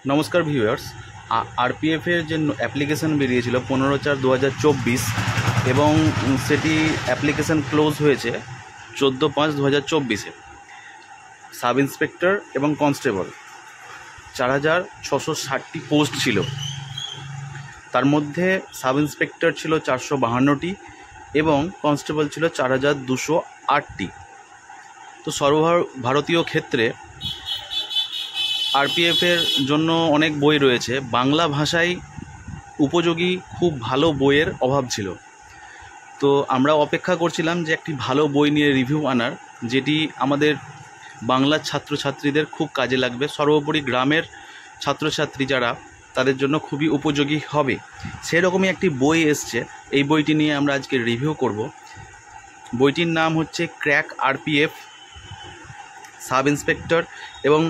নমস্কার ভিউয়ার্স, আরপিএফের যে অ্যাপ্লিকেশন বেরিয়েছিল 15/4/2024 এবং সেটি অ্যাপ্লিকেশন ক্লোজ হয়েছে 14/5/2024-এ। সাব ইন্সপেক্টর এবং কনস্টেবল 4660টি পোস্ট ছিল। তার মধ্যে সাব ইন্সপেক্টর ছিল 452টি এবং কনস্টেবল ছিল 4208টি। তো সর্বভারতীয় ক্ষেত্রে আরপিএফের জন্য অনেক বই রয়েছে। বাংলা ভাষায় উপযোগী খুব ভালো বইয়ের অভাব ছিল। তো আমরা অপেক্ষা করছিলাম যে একটি ভালো বই নিয়ে রিভিউ আনার, যেটি আমাদের বাংলার ছাত্রছাত্রীদের খুব কাজে লাগবে। সর্বোপরি গ্রামের ছাত্রছাত্রী যারা, তাদের জন্য খুবই উপযোগী হবে। সেরকমই একটি বই এসছে। এই বইটি নিয়ে আমরা আজকে রিভিউ করব। বইটির নাম হচ্ছে ক্র্যাক আরপিএফ সাব ইন্সপেক্টর এবং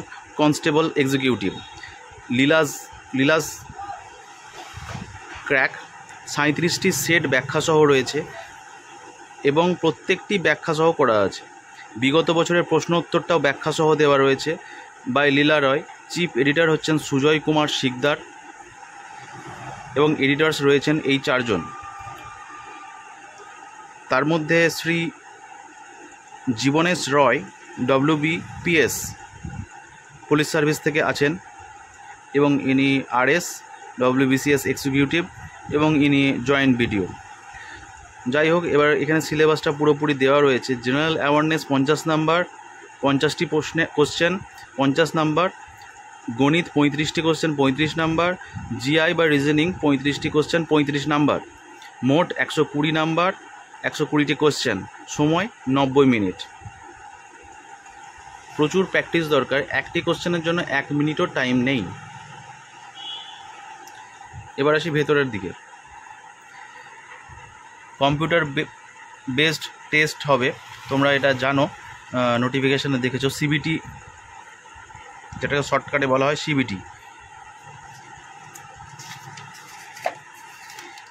কনস্টেবল এক্সিকিউটিভ। লীলাজ ক্র্যাক 37টি সেট ব্যাখ্যাসহ রয়েছে এবং প্রত্যেকটি ব্যাখ্যাসহ করা আছে। বিগত বছরের প্রশ্ন উত্তরটাও ব্যাখ্যাসহ দেওয়া রয়েছে by Leela Roy. Chief editor হচ্ছেন সুজয় কুমার শিকদার এবং এডিটর্স রয়েছেন এই 4 জন। তার মধ্যে শ্রী জীবনেশ রয় WBPS পুলিশ সার্ভিস থেকে আছেন এবং ইনি RS WBCS এক্সিকিউটিভ এবং ইনি জয়েন্ট BDO। যাই হোক, এবার এখানে সিলেবাসটা পুরোপুরি দেওয়া রয়েছে। জেনারেল অ্যাওয়ারনেস 50 নাম্বার, 50টি কোশ্চেন 50 নাম্বার। গণিত 35টি কোশ্চেন 35 নাম্বার। GI বা রিজনিং 35টি কোশ্চেন 35 নাম্বার। মোট 120 নাম্বার, 120টি কোশ্চেন। সময় 90 মিনিট। প্রচুর প্র্যাকটিস দরকার। একটি কোশ্চেনের জন্য 1 মিনিটও টাইম নেই। এবার আসি ভেতরের দিকে। কম্পিউটার বেসড টেস্ট হবে, তোমরা এটা জানো, নোটিফিকেশানে দেখেছো। CBT, যেটাকে শর্টকাটে বলা হয় CBT।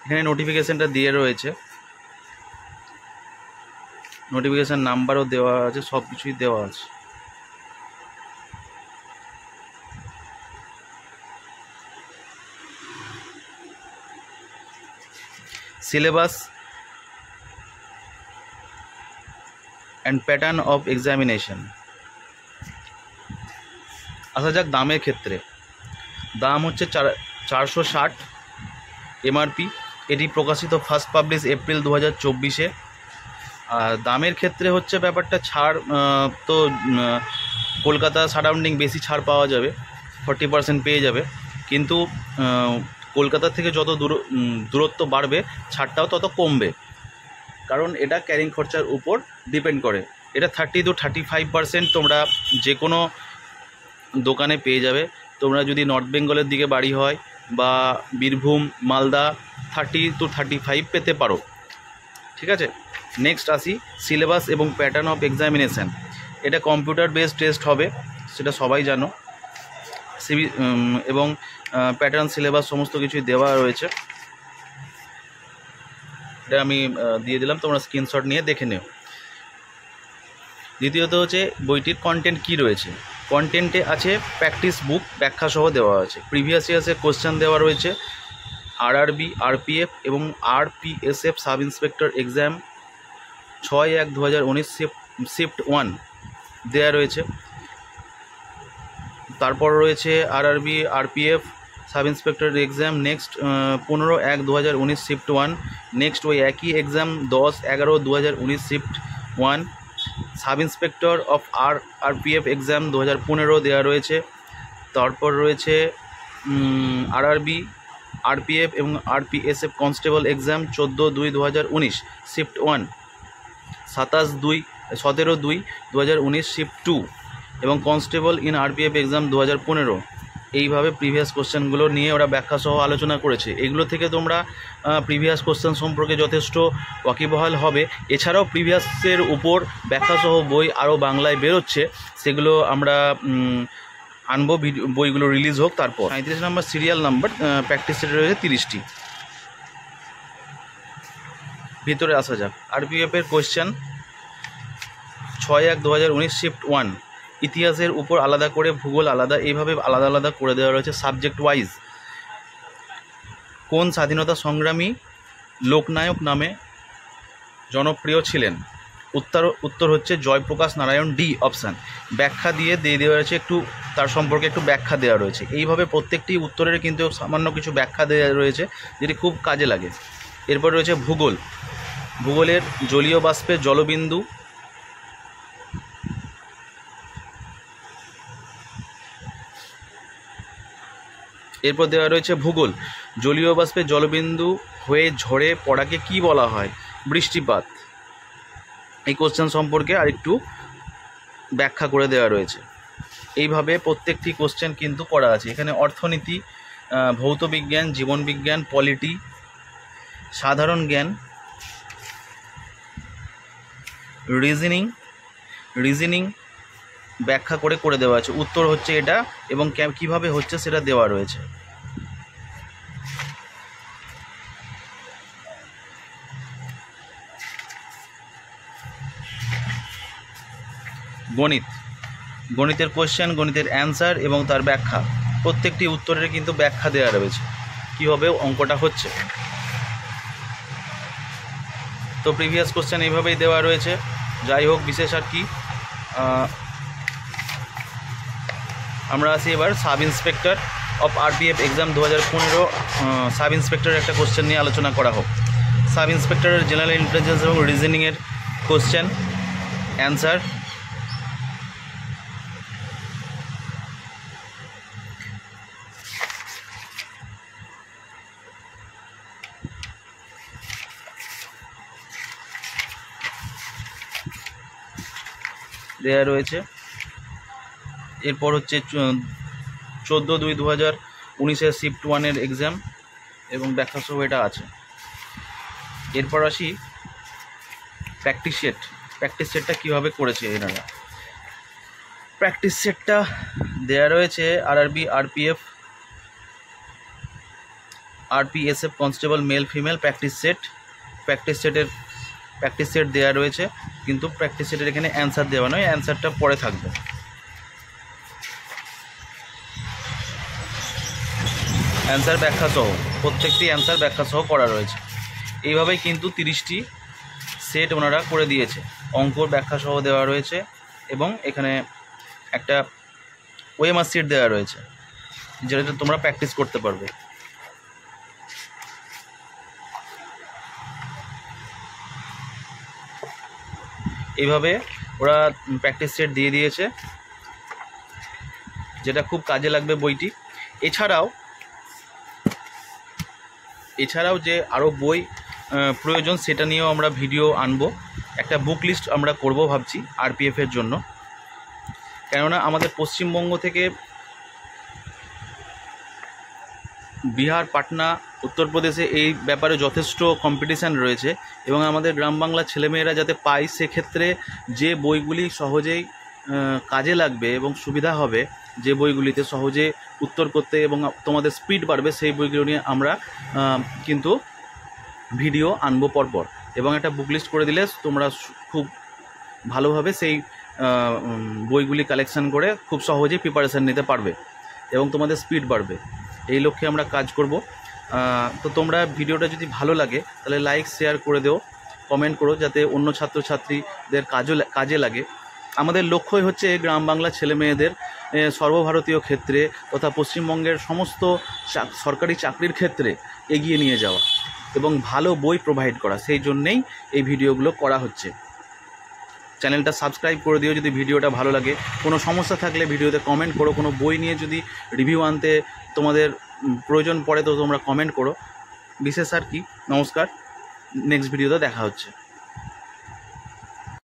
এখানে নোটিফিকেশানটা দিয়ে রয়েছে, নোটিফিকেশান নাম্বারও দেওয়া আছে, সব কিছুই দেওয়া আছে। Syllabus and pattern of examination. আসা যাক দামের ক্ষেত্রে। দাম হচ্ছে 460 MRP। এটি প্রকাশিত ফার্স্ট পাবলিশ এপ্রিল 2024-এ। আর দামের ক্ষেত্রে হচ্ছে ব্যাপারটা ছাড়, তো কলকাতা সারাউন্ডিং বেশি ছাড় পাওয়া যাবে, 40% পেয়ে যাবে। কিন্তু কলকাতা থেকে যত দূরত্ব বাড়বে ছাড়টাও তত কমবে, কারণ এটা ক্যারিং খরচার উপর ডিপেন্ড করে। এটা 30 to 35% তোমরা যে কোনো দোকানে পেয়ে যাবে। তোমরা যদি নর্থ বেঙ্গলের দিকে বাড়ি হয় বা বীরভূম, মালদা, 30 to 35 পেতে পারো। ঠিক আছে, নেক্সট আসি সিলেবাস এবং প্যাটার্ন অফ এক্সামিনেশান। এটা কম্পিউটার বেসড টেস্ট হবে, সেটা সবাই জানো। এবং প্যাটার্ন, সিলেবাস সমস্ত কিছুই দেওয়া রয়েছে। এটা আমি দিয়ে দিলাম, তোমরা স্ক্রিনশট নিয়ে দেখে নিও। দ্বিতীয়ত হচ্ছে বইটির কন্টেন্ট কি রয়েছে। কন্টেন্টে আছে প্র্যাকটিস বুক ব্যাখ্যাসহ দেওয়া আছে। প্রিভিয়াস ইয়ার্সের কোশ্চেন দেওয়া রয়েছে। RRB, RPF এবং RPSF sub inspector exam 6/1/2019 shift 1 দেওয়া রয়েছে। তারপর রয়েছে RRB, RPF sub inspector exam next 15/1/2019 shift 1। Next ওই একই exam 10/11/2019 shift 1। Sub inspector of RPF exam 2015 দেওয়া রয়েছে। তারপর রয়েছে RRB, RPF এবং RPSF constable exam 14/2/2019 shift 1। 17/2/2019 shift 2 এবং কনস্টেবল ইন RPF এক্সাম 2015। এইভাবে প্রিভিয়াস কোশ্চেনগুলো নিয়ে ওরা ব্যাখ্যাসহ আলোচনা করেছে। এগুলো থেকে তোমরা প্রিভিয়াস কোশ্চেন সম্পর্কে যথেষ্ট ওয়াকিবহাল হবে। এছাড়াও প্রিভিয়াসের উপর ব্যাখ্যাসহ বই আরও বাংলায় বেরোচ্ছে, সেগুলো আমরা আনবো। বইগুলো রিলিজ হোক তারপর। 37 নম্বর সিরিয়াল নাম্বার, প্র্যাকটিস সেট রয়েছে 30টি। ভিতরে আসা যাক। RPF এর কোশ্চেন 6/1/2019 শিফট 1। ইতিহাসের উপর আলাদা করে, ভূগোল আলাদা, এইভাবে আলাদা আলাদা করে দেওয়া রয়েছে সাবজেক্ট ওয়াইজ। কোন স্বাধীনতা সংগ্রামী লোকনায়ক নামে জনপ্রিয় ছিলেন? উত্তর হচ্ছে জয়প্রকাশ নারায়ণ, ডি অপশান। ব্যাখ্যা দিয়ে দেওয়া রয়েছে, একটু তার সম্পর্কে একটু ব্যাখ্যা দেওয়া রয়েছে। এইভাবে প্রত্যেকটি উত্তরের কিন্তু সামান্য কিছু ব্যাখ্যা দেওয়া রয়েছে, যেটি খুব কাজে লাগে। এরপর রয়েছে ভূগোল। ভূগোলের জলীয় বাষ্পের জলবিন্দু, এরপর দেওয়া রয়েছে ভূগোল, জলীয় বাষ্পের জলবিন্দু হয়ে ঝরে পড়াকে কি বলা হয়? বৃষ্টিপাত। এই কোশ্চেন সম্পর্কে আরেকটু ব্যাখ্যা করে দেওয়া রয়েছে। এইভাবে প্রত্যেকটি কোশ্চেন কিন্তু করা আছে। এখানে অর্থনীতি, ভৌতবিজ্ঞান, জীবনবিজ্ঞান, পলিটি, সাধারণ জ্ঞান, রিজনিং ব্যাখ্যা করে দেওয়া আছে। উত্তর হচ্ছে এটা, এবং কিভাবে হচ্ছে সেটা দেওয়া রয়েছে। গণিতের কোশ্চেন, গণিতের অ্যান্সার এবং তার ব্যাখ্যা, প্রত্যেকটি উত্তরের কিন্তু ব্যাখ্যা দেওয়া রয়েছে কীভাবে অঙ্কটা হচ্ছে। তো প্রিভিয়াস কোশ্চেন এইভাবেই দেওয়া রয়েছে। যাই হোক, বিশেষ আর কি। আমরা আসি এবার sub inspector of RPF exam 2015 sub ইন্সপেক্টরের একটা কোশ্চেন নিয়ে আলোচনা করা হোক। সাব ইন্সপেক্টরের জেনারেল ইন্টেলিজেন্স এবং রিজনিংয়ের কোশ্চেন, অ্যান্সার। দেওয়া রয়েছে। এরপর হচ্ছে 14/2/2019 শিফট 1-এর এক্সাম এবং ব্যাখ্যা সহ এটা আছে। এরপর আসি প্র্যাকটিস সেটটা কীভাবে করেছে এনারা। প্র্যাকটিস সেটটা দেওয়া রয়েছে RRB, RPF, আরপিএসএফ constable, male female practice set দেওয়া রয়েছে, কিন্তু প্র্যাকটিস সেটের এখানে অ্যান্সার দেওয়া নয়, অ্যান্সারটা পরে থাকবে। অ্যান্সার ব্যাখ্যা সহ, প্রত্যেকটি অ্যান্সার ব্যাখ্যা সহ করা রয়েছে। এইভাবেই কিন্তু 30টি সেট ওনারা করে দিয়েছে। অঙ্কর ব্যাখ্যা সহ দেওয়া রয়েছে এবং এখানে একটা ওএমআর শিট দেওয়া রয়েছে, যেটা তোমরা প্র্যাকটিস করতে পারবে। এইভাবে ওরা প্র্যাকটিস সেট দিয়ে দিয়েছে, যেটা খুব কাজে লাগবে বইটি। এছাড়াও যে আরও বই প্রয়োজন, সেটা নিয়েও আমরা ভিডিও আনবো। একটা বুক লিস্ট আমরা করব ভাবছি আরপিএফের জন্য, কেননা আমাদের পশ্চিমবঙ্গ থেকে বিহার, পাটনা, উত্তরপ্রদেশে এই ব্যাপারে যথেষ্ট কম্পিটিশান রয়েছে, এবং আমাদের গ্রাম বাংলার ছেলেমেয়েরা যাতে পায়, সেক্ষেত্রে যে বইগুলি সহজেই কাজে লাগবে এবং সুবিধা হবে, যে বইগুলিতে সহজে উত্তর করতে এবং তোমাদের স্পিড বাড়বে, সেই বইগুলো নিয়ে আমরা কিন্তু ভিডিও আনবো পরপর। এবং একটা বুক লিস্ট করে দিলে তোমরা খুব ভালোভাবে সেই বইগুলি কালেকশান করে খুব সহজেই প্রিপারেশান নিতে পারবে এবং তোমাদের স্পিড বাড়বে। এই লক্ষ্যে আমরা কাজ করব। তো তোমরা ভিডিওটা যদি ভালো লাগে তাহলে লাইক, শেয়ার করে দিও, কমেন্ট করো, যাতে অন্য ছাত্রছাত্রীদের কাজে লাগে। আমাদের লক্ষ্যই হচ্ছে গ্রাম বাংলা ছেলেমেয়েদের সর্বভারতীয় ক্ষেত্রে তথা পশ্চিমবঙ্গের সমস্ত সরকারি চাকরির ক্ষেত্রে এগিয়ে নিয়ে যাওয়া এবং ভালো বই প্রোভাইড করা। সেই জন্যেই এই ভিডিওগুলো করা হচ্ছে। চ্যানেলটা সাবস্ক্রাইব করে দিও যদি ভিডিওটা ভালো লাগে। কোনো সমস্যা থাকলে ভিডিওতে কমেন্ট করো। কোনো বই নিয়ে যদি রিভিউ আনতে তোমাদের প্রয়োজন পড়ে তো তোমরা কমেন্ট করো। বিশেষ আর কি, নমস্কার, নেক্সট ভিডিওতে দেখা হচ্ছে।